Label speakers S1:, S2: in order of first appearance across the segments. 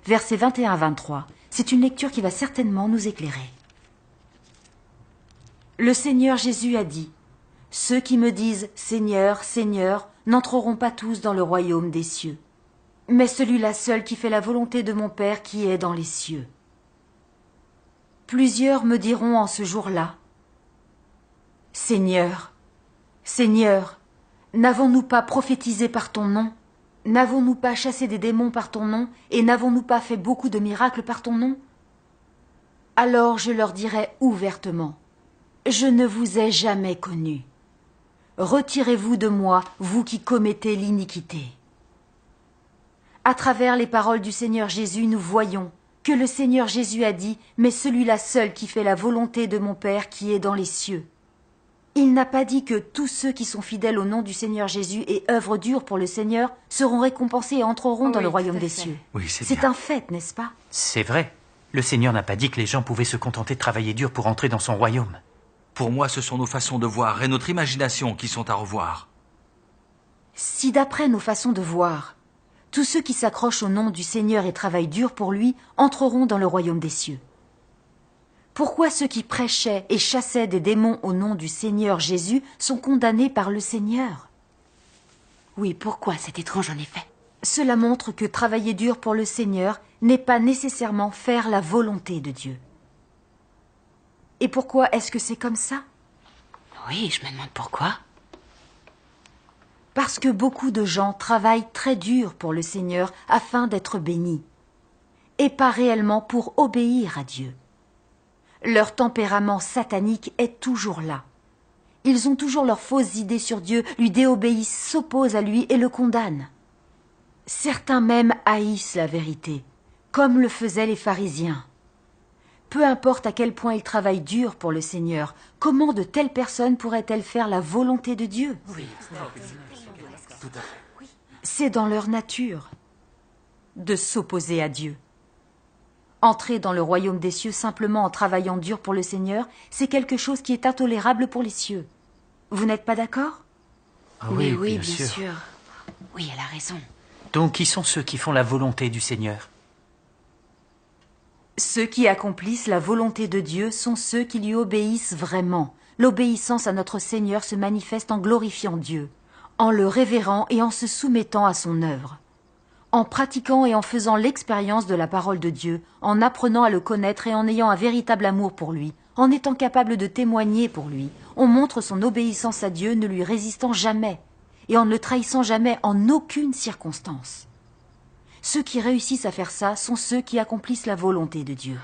S1: versets 21 à 23. C'est une lecture qui va certainement nous éclairer. Le Seigneur Jésus a dit, « Ceux qui me disent « Seigneur, Seigneur » n'entreront pas tous dans le royaume des cieux, mais celui-là seul qui fait la volonté de mon Père qui est dans les cieux. » Plusieurs me diront en ce jour-là, « Seigneur, Seigneur, n'avons-nous pas prophétisé par ton nom? N'avons-nous pas chassé des démons par ton nom? Et n'avons-nous pas fait beaucoup de miracles par ton nom? » Alors je leur dirai ouvertement, « Je ne vous ai jamais connus. Retirez-vous de moi, vous qui commettez l'iniquité. » À travers les paroles du Seigneur Jésus, nous voyons que le Seigneur Jésus a dit, « Mais celui-là seul qui fait la volonté de mon Père qui est dans les cieux. » Il n'a pas dit que tous ceux qui sont fidèles au nom du Seigneur Jésus et œuvrent dur pour le Seigneur seront récompensés et entreront dans le royaume des cieux.
S2: Oui, c'est
S1: C'est
S2: bien.
S1: un fait, n'est-ce pas?
S2: C'est vrai. Le Seigneur n'a pas dit que les gens pouvaient se contenter de travailler dur pour entrer dans son royaume.
S3: Pour moi, ce sont nos façons de voir et notre imagination qui sont à revoir.
S1: Si d'après nos façons de voir, tous ceux qui s'accrochent au nom du Seigneur et travaillent dur pour lui entreront dans le royaume des cieux. Pourquoi ceux qui prêchaient et chassaient des démons au nom du Seigneur Jésus sont condamnés par le Seigneur?
S4: Oui, pourquoi? C'est étrange en effet.
S1: Cela montre que travailler dur pour le Seigneur n'est pas nécessairement faire la volonté de Dieu. Et pourquoi est-ce que c'est comme ça?
S4: Oui, je me demande pourquoi.
S1: Parce que beaucoup de gens travaillent très dur pour le Seigneur afin d'être bénis, et pas réellement pour obéir à Dieu. Leur tempérament satanique est toujours là. Ils ont toujours leurs fausses idées sur Dieu, lui déobéissent, s'opposent à lui et le condamnent. Certains même haïssent la vérité, comme le faisaient les pharisiens. Peu importe à quel point ils travaillent dur pour le Seigneur, comment de telles personnes pourraient-elles faire la volonté de Dieu?
S4: Oui.
S1: C'est dans leur nature de s'opposer à Dieu. Entrer dans le royaume des cieux simplement en travaillant dur pour le Seigneur, c'est quelque chose qui est intolérable pour les cieux. Vous n'êtes pas d'accord?
S2: Ah
S4: Oui, bien
S2: sûr.
S4: sûr. Oui, elle a raison.
S2: Donc, qui sont ceux qui font la volonté du Seigneur?
S1: Ceux qui accomplissent la volonté de Dieu sont ceux qui lui obéissent vraiment. L'obéissance à notre Seigneur se manifeste en glorifiant Dieu, en le révérant et en se soumettant à son œuvre, en pratiquant et en faisant l'expérience de la parole de Dieu, en apprenant à le connaître et en ayant un véritable amour pour lui, en étant capable de témoigner pour lui. On montre son obéissance à Dieu, ne lui résistant jamais et en ne le trahissant jamais en aucune circonstance. Ceux qui réussissent à faire ça sont ceux qui accomplissent la volonté de Dieu.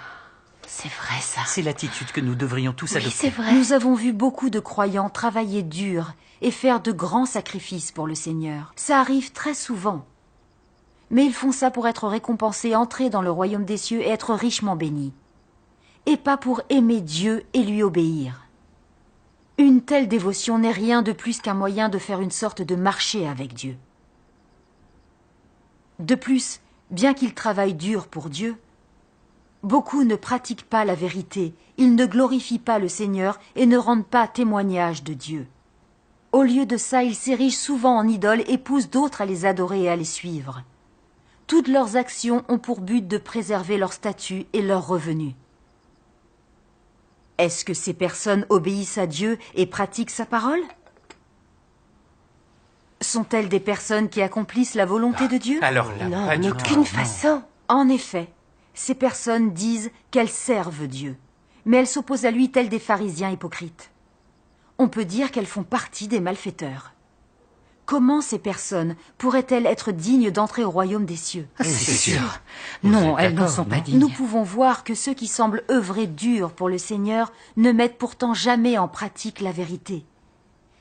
S4: C'est vrai ça.
S2: C'est l'attitude que nous devrions tous
S4: Oui,
S2: adopter.
S4: c'est vrai.
S1: Nous avons vu beaucoup de croyants travailler dur et faire de grands sacrifices pour le Seigneur. Ça arrive très souvent. Mais ils font ça pour être récompensés, entrer dans le royaume des cieux et être richement bénis. Et pas pour aimer Dieu et lui obéir. Une telle dévotion n'est rien de plus qu'un moyen de faire une sorte de marché avec Dieu. De plus, bien qu'ils travaillent dur pour Dieu, beaucoup ne pratiquent pas la vérité, ils ne glorifient pas le Seigneur et ne rendent pas témoignage de Dieu. Au lieu de ça, ils s'érigent souvent en idoles et poussent d'autres à les adorer et à les suivre. Toutes leurs actions ont pour but de préserver leur statut et leurs revenus. Est-ce que ces personnes obéissent à Dieu et pratiquent sa parole? Sont-elles des personnes qui accomplissent la volonté de Dieu?
S2: Alors là,
S4: Non,
S2: pas
S4: en
S2: du
S4: aucune
S2: tout.
S4: façon.
S1: En effet, ces personnes disent qu'elles servent Dieu, mais elles s'opposent à lui telles des pharisiens hypocrites. On peut dire qu'elles font partie des malfaiteurs. Comment ces personnes pourraient-elles être dignes d'entrer au royaume des cieux?
S4: C'est sûr.
S2: Vous
S4: Non,
S2: êtes
S4: elles n'en
S2: d'accord,
S4: sont pas
S2: non?
S4: dignes.
S1: Nous pouvons voir que ceux qui semblent œuvrer dur pour le Seigneur ne mettent pourtant jamais en pratique la vérité.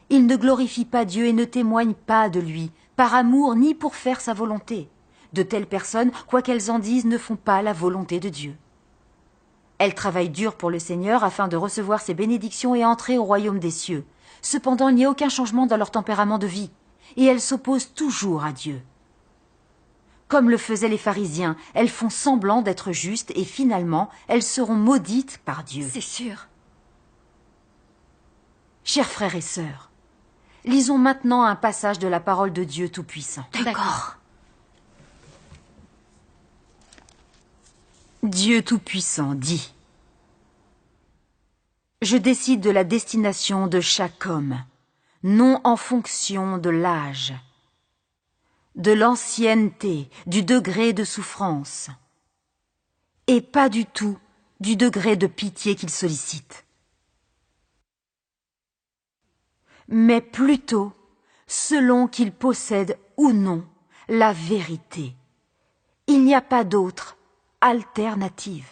S1: Ils ne glorifient pas Dieu et ne témoignent pas de lui, par amour ni pour faire sa volonté. De telles personnes, quoi qu'elles en disent, ne font pas la volonté de Dieu. Elles travaillent dur pour le Seigneur afin de recevoir ses bénédictions et entrer au royaume des cieux. Cependant, il n'y a aucun changement dans leur tempérament de vie, et elles s'opposent toujours à Dieu. Comme le faisaient les pharisiens, elles font semblant d'être justes et finalement, elles seront maudites par Dieu.
S4: C'est sûr.
S1: Chers frères et sœurs, lisons maintenant un passage de la parole de Dieu Tout-Puissant.
S4: D'accord.
S1: Dieu Tout-Puissant dit: Je décide de la destination de chaque homme, non en fonction de l'âge, de l'ancienneté, du degré de souffrance, et pas du tout du degré de pitié qu'il sollicite, mais plutôt selon qu'il possède ou non la vérité. Il n'y a pas d'autre alternative.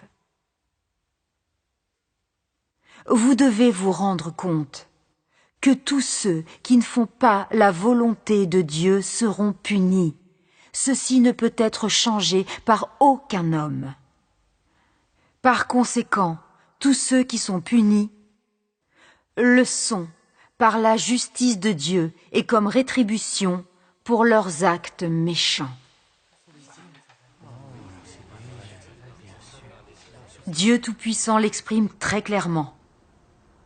S1: Vous devez vous rendre compte que tous ceux qui ne font pas la volonté de Dieu seront punis. Ceci ne peut être changé par aucun homme. Par conséquent, tous ceux qui sont punis le sont par la justice de Dieu et comme rétribution pour leurs actes méchants. Dieu Tout-Puissant l'exprime très clairement.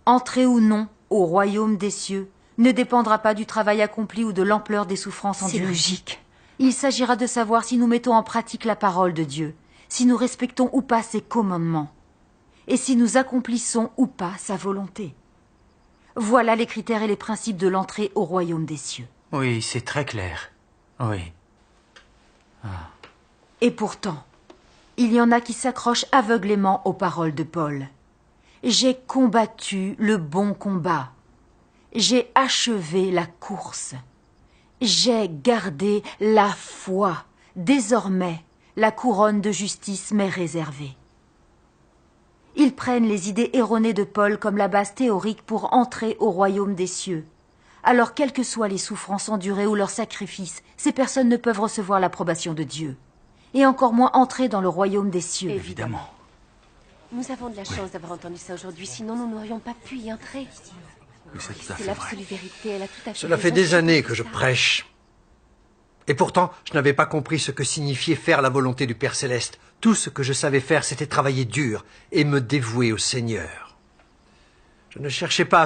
S1: Entrer ou non au royaume des cieux ne dépendra pas du travail accompli ou de l'ampleur des souffrances endurées.
S4: C'est logique.
S1: Il s'agira de savoir si nous mettons en pratique la parole de Dieu, si nous respectons ou pas ses commandements, et si nous accomplissons ou pas sa volonté. Voilà les critères et les principes de l'entrée au royaume des cieux.
S2: Oui, c'est très clair. Oui.
S1: Et pourtant, il y en a qui s'accrochent aveuglément aux paroles de Paul. J'ai combattu le bon combat. J'ai achevé la course. J'ai gardé la foi. Désormais, la couronne de justice m'est réservée. Ils prennent les idées erronées de Paul comme la base théorique pour entrer au royaume des cieux. Alors, quelles que soient les souffrances endurées ou leurs sacrifices, ces personnes ne peuvent recevoir l'approbation de Dieu. Et encore moins entrer dans le royaume des cieux.
S3: Évidemment.
S5: Nous avons de la chance d'avoir entendu ça aujourd'hui, sinon nous n'aurions pas pu y entrer.
S3: Oui, c'est tout à
S5: C'est
S3: fait vrai.
S5: l'absolue vérité, elle a tout à fait
S6: Cela fait
S5: raison,
S6: des années
S5: tout
S6: que je
S5: ça.
S6: prêche. Et pourtant, je n'avais pas compris ce que signifiait faire la volonté du Père Céleste. Tout ce que je savais faire, c'était travailler dur et me dévouer au Seigneur. Je ne cherchais pas à